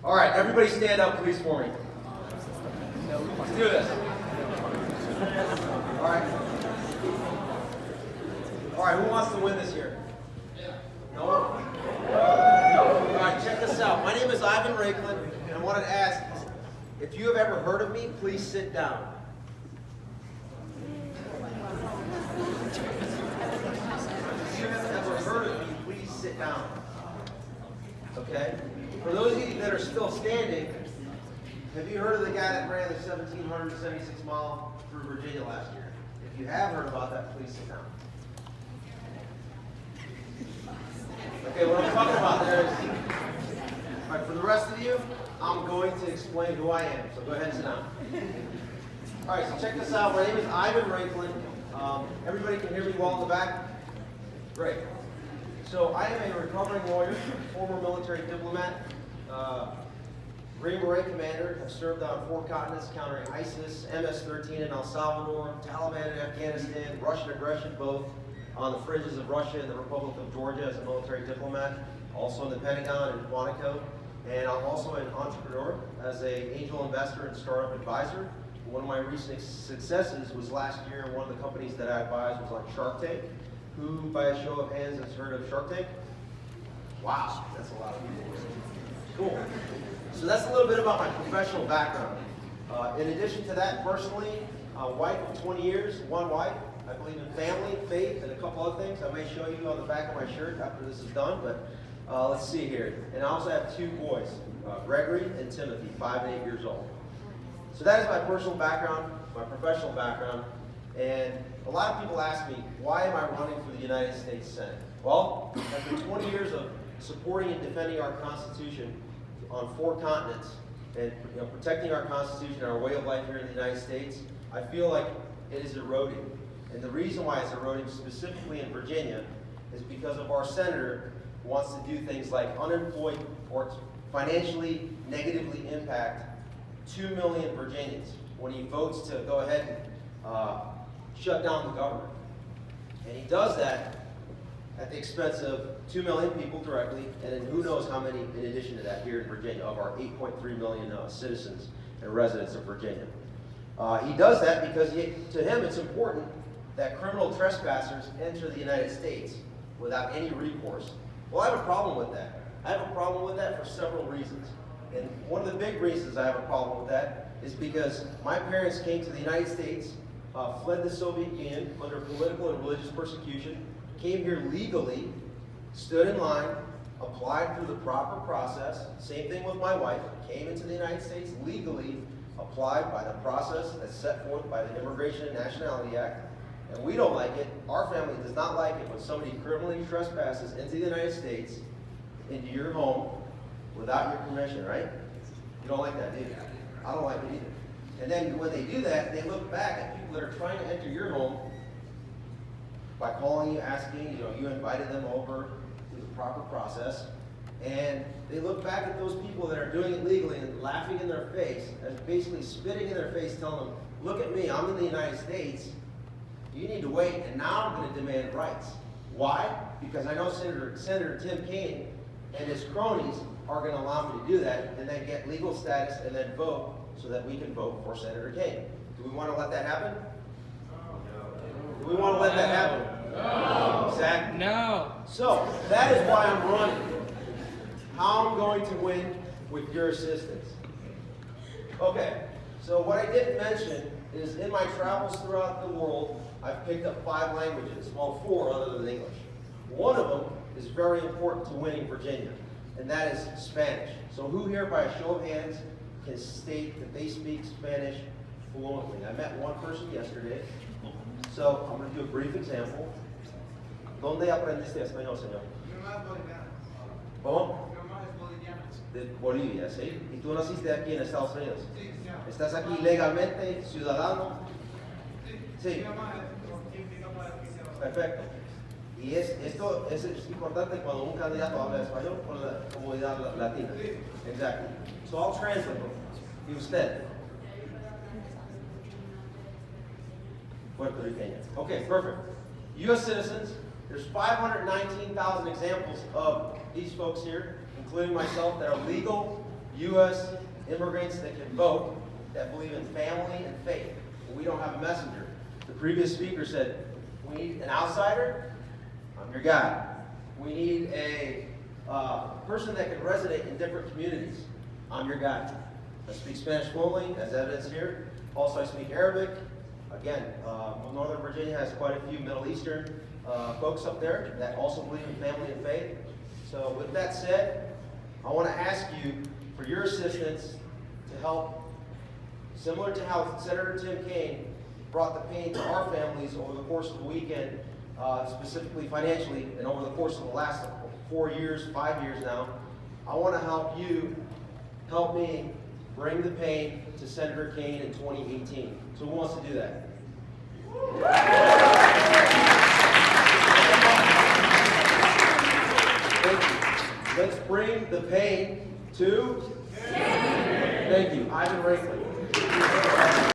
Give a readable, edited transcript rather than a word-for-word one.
All right, everybody stand up, please, for me. Let's do this. All right. All right, who wants to win this year? No one? All right, check this out. My name is Ivan Raiklin, and I wanted to ask, if you have ever heard of me, please sit down. If you have ever heard of me, please sit down. Okay? For those of you that are still standing, have you heard of the guy that ran the 1,776 mile through Virginia last year? If you have heard about that, please sit down. Okay, what I'm talking about there is, all right, for the rest of you, I'm going to explain who I am, so go ahead and sit down. All right, so check this out. My name is Ivan Raiklin. Everybody can hear me well in the back? Great. So I am a recovering lawyer, former military diplomat, Green Beret commander. Have served on 4 continents countering ISIS, MS-13 in El Salvador, Taliban in Afghanistan, Russian aggression both on the fringes of Russia and the Republic of Georgia as a military diplomat, also in the Pentagon and Quantico. And I'm also an entrepreneur as an angel investor and startup advisor. One of my recent successes was last year. One of the companies that I advised was on Shark Tank. Who, by a show of hands, has heard of Shark Tank? Wow, that's a lot of people. Cool. So that's a little bit about my professional background. In addition to that, personally, a wife of 20 years, one wife. I believe in family, faith, and a couple other things. I may show you on the back of my shirt after this is done, but let's see here. And I also have 2 boys, Gregory and Timothy, 5 and 8 years old. So that is my personal background, my professional background. And a lot of people ask me, why am I running for the United States Senate? Well, after 20 years of supporting and defending our Constitution on 4 continents and protecting our Constitution and our way of life here in the United States, I feel like it is eroding. And the reason why it's eroding specifically in Virginia is because of our senator who wants to do things like unemployed or financially negatively impact 2 million Virginians when he votes to go ahead and shut down the government. And he does that at the expense of 2 million people directly, and then who knows how many in addition to that here in Virginia of our 8.3 million citizens and residents of Virginia. He does that because to him it's important that criminal trespassers enter the United States without any recourse. Well, I have a problem with that. I have a problem with that for several reasons. And one of the big reasons I have a problem with that is because my parents came to the United States, fled the Soviet Union under political and religious persecution, came here legally, stood in line, applied through the proper process. Same thing with my wife, came into the United States legally, applied by the process that's set forth by the Immigration and Nationality Act. And we don't like it. Our family does not like it when somebody criminally trespasses into the United States, into your home, without your permission, right? You don't like that, do you? I don't like it either. And then when they do that, they look back at people that are trying to enter your home by calling you, asking, you invited them over through the proper process, and they look back at those people that are doing it legally and laughing in their face, and basically spitting in their face, telling them, look at me, I'm in the United States, you need to wait, and now I'm going to demand rights. Why? Because I know Senator Tim Kaine and his cronies are going to allow me to do that and then get legal status and then vote so that we can vote for Senator Kaine. Do we want to let that happen? Do we want to let that happen? No. Exactly. No. So, that is why I'm running. How I'm going to win with your assistance. Okay, so what I didn't mention is in my travels throughout the world, I've picked up 5 languages, well 4 other than English. One of them is very important to winning Virginia, and that is Spanish. So who here by a show of hands can state that they speak Spanish fluently? I met one person yesterday, so I'm going to do a brief example. ¿Dónde aprendiste español, señor? Mi mamá es boliviana. ¿Cómo? Mi mamá es boliviana. De Bolivia, ¿sí? ¿Y tú naciste aquí en Estados Unidos? Sí, señor. ¿Estás aquí legalmente, ciudadano? Sí. Sí. Mi mamá es indicada para que sea. Perfecto. Y esto es importante cuando un candidato habla español con la comunidad latina. Sí. Exactly. So I'll translate it. Y usted. Puertorriqueña. Okay, perfect. U.S. citizens, there's 519,000 examples of these folks here, including myself, that are legal U.S. immigrants that can vote, that believe in family and faith. But we don't have a messenger. The previous speaker said, we need an outsider. I'm your guy. We need a person that can resonate in different communities. I'm your guy. I speak Spanish fluently, as evidenced here. Also, I speak Arabic. Again, Northern Virginia has quite a few Middle Eastern folks up there that also believe in family and faith. So with that said, I want to ask you for your assistance to help, similar to how Senator Tim Kaine brought the pain to our families over the course of the weekend, specifically financially, and over the course of the last 4 years, 5 years now. I want to help me bring the pain to Senator Kaine in 2018. So who wants to do that? Thank you. Let's bring the pain to... Thank you. Ivan Raiklin.